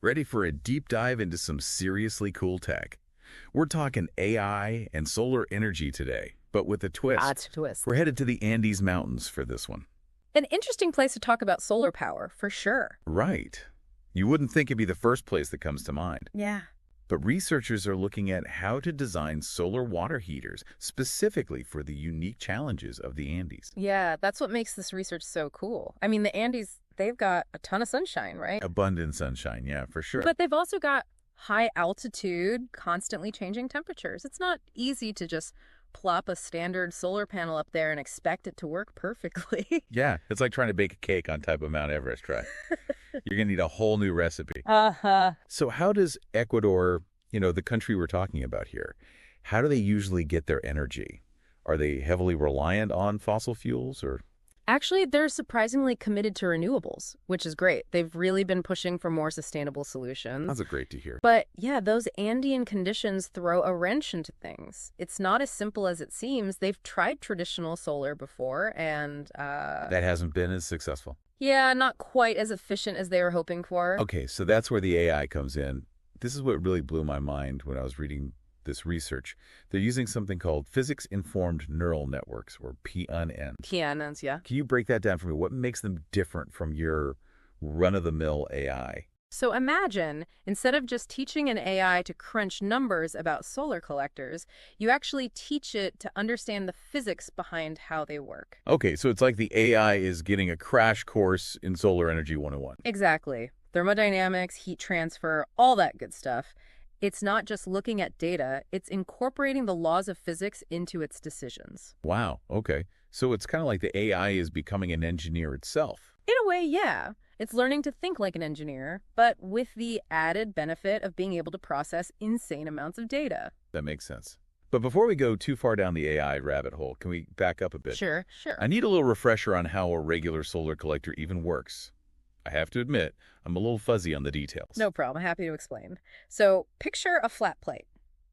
Ready for a deep dive into some seriously cool tech? We're talking AI and solar energy today, but with a twist. That's a twist. We're headed to the Andes Mountains for this one. An interesting place to talk about solar power, for sure. Right. You wouldn't think it'd be the first place that comes to mind. Yeah. But researchers are looking at how to design solar water heaters specifically for the unique challenges of the Andes. Yeah, that's what makes this research so cool. I mean, the Andes, they've got a ton of sunshine, right? Abundant sunshine, yeah, for sure. But they've also got high altitude, constantly changing temperatures. It's not easy to just plop a standard solar panel up there and expect it to work perfectly. Yeah, it's like trying to bake a cake on top of Mount Everest, right? You're going to need a whole new recipe. Uh-huh. So how does Ecuador, the country we're talking about here, how do they usually get their energy? Are they heavily reliant on fossil fuels or? Actually, they're surprisingly committed to renewables, which is great. They've really been pushing for more sustainable solutions. That's great to hear. But yeah, those Andean conditions throw a wrench into things. It's not as simple as it seems. They've tried traditional solar before and that hasn't been as successful. yeah, not quite as efficient as they were hoping for. Okay, so that's where the AI comes in. This is what really blew my mind when I was reading this research. They're using something called physics-informed neural networks, or PNNs. PNNs, yeah. Can you break that down for me? What makes them different from your run-of-the-mill AI? So imagine, instead of just teaching an AI to crunch numbers about solar collectors, you actually teach it to understand the physics behind how they work. Okay, so it's like the AI is getting a crash course in Solar Energy 101. Exactly. Thermodynamics, heat transfer, all that good stuff. It's not just looking at data, it's incorporating the laws of physics into its decisions. Wow, okay. So it's kind of like the AI is becoming an engineer itself. In a way, yeah. It's learning to think like an engineer, but with the added benefit of being able to process insane amounts of data. That makes sense. But before we go too far down the AI rabbit hole, can we back up a bit? Sure. I need a little refresher on how a regular solar collector even works. I have to admit, I'm a little fuzzy on the details. No problem. Happy to explain. So picture a flat plate,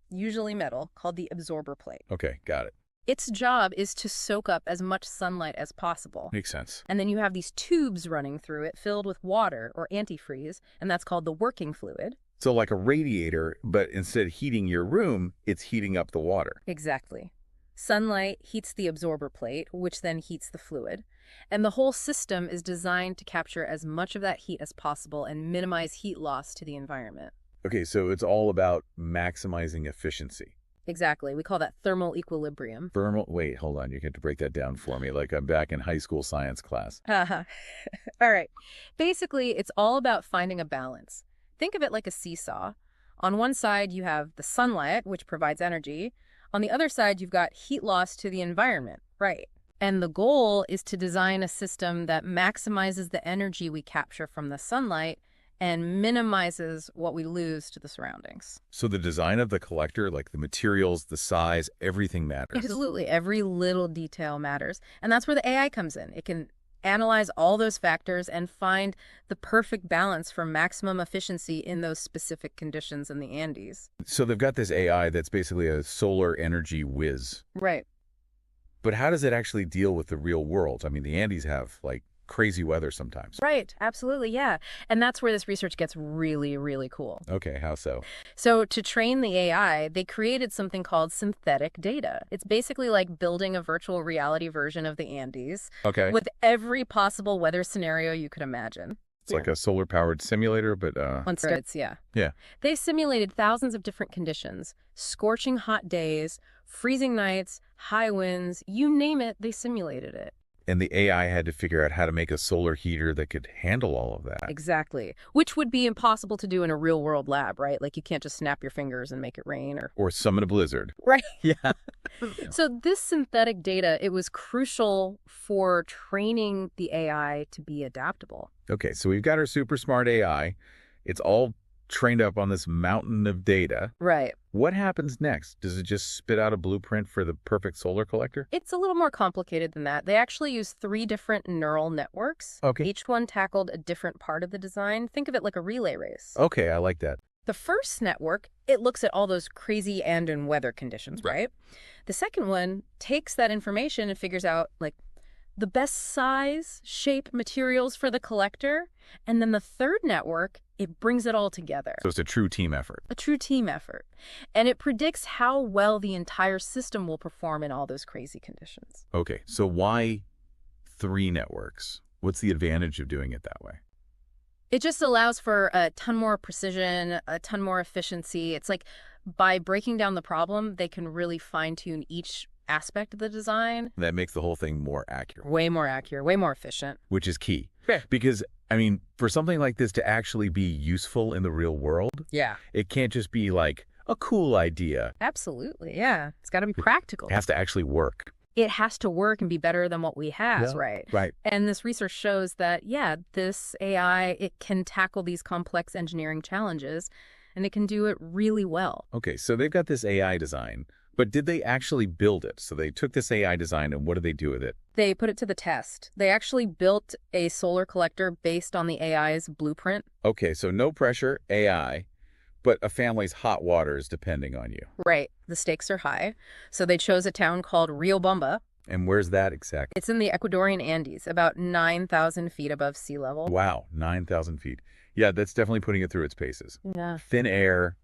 usually metal, called the absorber plate. Okay, got it. Its job is to soak up as much sunlight as possible. Makes sense. And then you have these tubes running through it filled with water or antifreeze, and that's called the working fluid. So like a radiator, but instead of heating your room, it's heating up the water. Exactly. Sunlight heats the absorber plate, which then heats the fluid. And the whole system is designed to capture as much of that heat as possible and minimize heat loss to the environment. Okay, so it's all about maximizing efficiency. Exactly. We call that thermal equilibrium. Wait, hold on. You have to break that down for me like I'm back in high school science class. All right. Basically, it's all about finding a balance. Think of it like a seesaw. On one side, you have the sunlight, which provides energy. On the other side, you've got heat loss to the environment. Right. And the goal is to design a system that maximizes the energy we capture from the sunlight and minimizes what we lose to the surroundings. So the design of the collector, like the materials, the size, everything matters. Absolutely. Every little detail matters. And that's where the AI comes in. It can analyze all those factors and find the perfect balance for maximum efficiency in those specific conditions in the Andes. So they've got this AI that's basically a solar energy whiz. Right. But how does it actually deal with the real world? I mean, the Andes have, like, crazy weather sometimes. Right. Absolutely. Yeah. And that's where this research gets really, really cool. Okay, how so? So to train the AI, they created something called synthetic data. It's basically like building a virtual reality version of the Andes Okay. with every possible weather scenario you could imagine. It's like a solar-powered simulator, but... On steroids, yeah. Yeah. They simulated thousands of different conditions, scorching hot days, freezing nights, high winds, you name it, they simulated it. And the AI had to figure out how to make a solar heater that could handle all of that. Exactly. Which would be impossible to do in a real-world lab, right? Like you can't just snap your fingers and make it rain Or summon a blizzard. Right. Yeah. So this synthetic data, it was crucial for training the AI to be adaptable. Okay, so we've got our super smart AI. It's all trained up on this mountain of data. Right. What happens next? Does it just spit out a blueprint for the perfect solar collector? It's a little more complicated than that. They actually use 3 different neural networks. Okay. Each one tackled a different part of the design. Think of it like a relay race. Okay, I like that. The first network, it looks at all those crazy and in weather conditions, right? The second one takes that information and figures out, like, the best size, shape, materials for the collector. And then the third network, it brings it all together. So it's a true team effort. A true team effort. And it predicts how well the entire system will perform in all those crazy conditions. Okay, so why 3 networks? What's the advantage of doing it that way? It just allows for a ton more precision, a ton more efficiency. It's like by breaking down the problem, they can really fine-tune each aspect of the design. That makes the whole thing more accurate. Way more accurate, way more efficient. Which is key. Fair. Because, I mean, for something like this to actually be useful in the real world, Yeah. it can't just be like a cool idea. Absolutely, yeah. It's got to be practical. It has to actually work. It has to work and be better than what we have, right? Right. And this research shows that, yeah, this AI, it can tackle these complex engineering challenges, and it can do it really well. Okay, so they've got this AI design, but did they actually build it? So they took this AI design, and what did they do with it? They put it to the test. They actually built a solar collector based on the AI's blueprint. Okay, so no pressure, AI, but a family's hot water is depending on you. Right. The stakes are high. So they chose a town called Riobamba. And where's that exactly? It's in the Ecuadorian Andes, about 9,000 feet above sea level. Wow, 9,000 feet. Yeah, that's definitely putting it through its paces. Yeah. Thin air,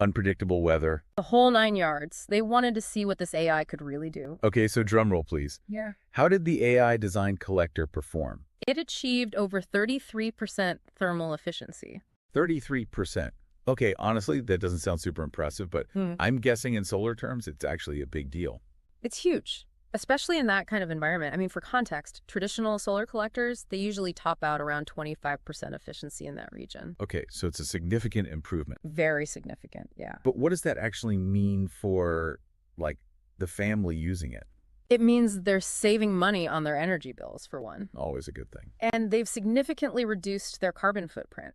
unpredictable weather. The whole 9 yards. They wanted to see what this AI could really do. Okay, so drum roll, please. Yeah. How did the AI design collector perform? It achieved over 33% thermal efficiency. 33%. Okay, honestly, that doesn't sound super impressive, but I'm guessing in solar terms, it's actually a big deal. It's huge, especially in that kind of environment. I mean, for context, traditional solar collectors, they usually top out around 25% efficiency in that region. Okay, so it's a significant improvement. Very significant, yeah. But what does that actually mean for, like, the family using it? It means they're saving money on their energy bills, for one. Always a good thing. And they've significantly reduced their carbon footprint.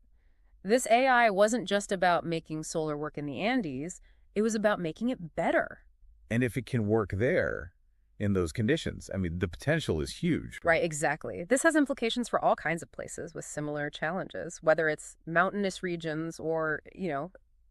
This AI wasn't just about making solar work in the Andes, it was about making it better. And if it can work there, in those conditions, I mean, the potential is huge. Right, exactly. This has implications for all kinds of places with similar challenges, whether it's mountainous regions or,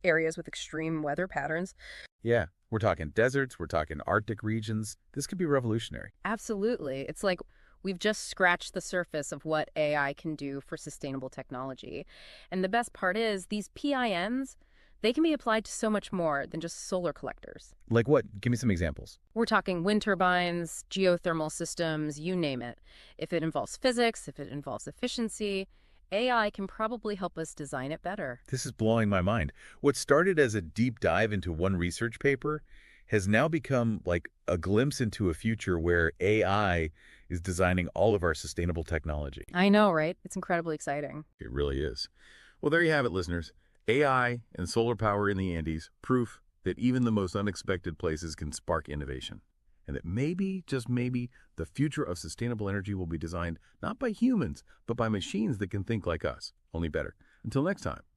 areas with extreme weather patterns. Yeah, we're talking deserts, we're talking Arctic regions. This could be revolutionary. Absolutely. It's like we've just scratched the surface of what AI can do for sustainable technology. And the best part is these PNNs, they can be applied to so much more than just solar collectors. Like what? Give me some examples. We're talking wind turbines, geothermal systems, you name it. If it involves physics, if it involves efficiency, AI can probably help us design it better. This is blowing my mind. What started as a deep dive into one research paper has now become like a glimpse into a future where AI is designing all of our sustainable technology. I know, right? It's incredibly exciting. It really is. Well, there you have it, listeners. AI and solar power in the Andes, proof that even the most unexpected places can spark innovation. And that maybe, just maybe, the future of sustainable energy will be designed not by humans, but by machines that can think like us, only better. Until next time.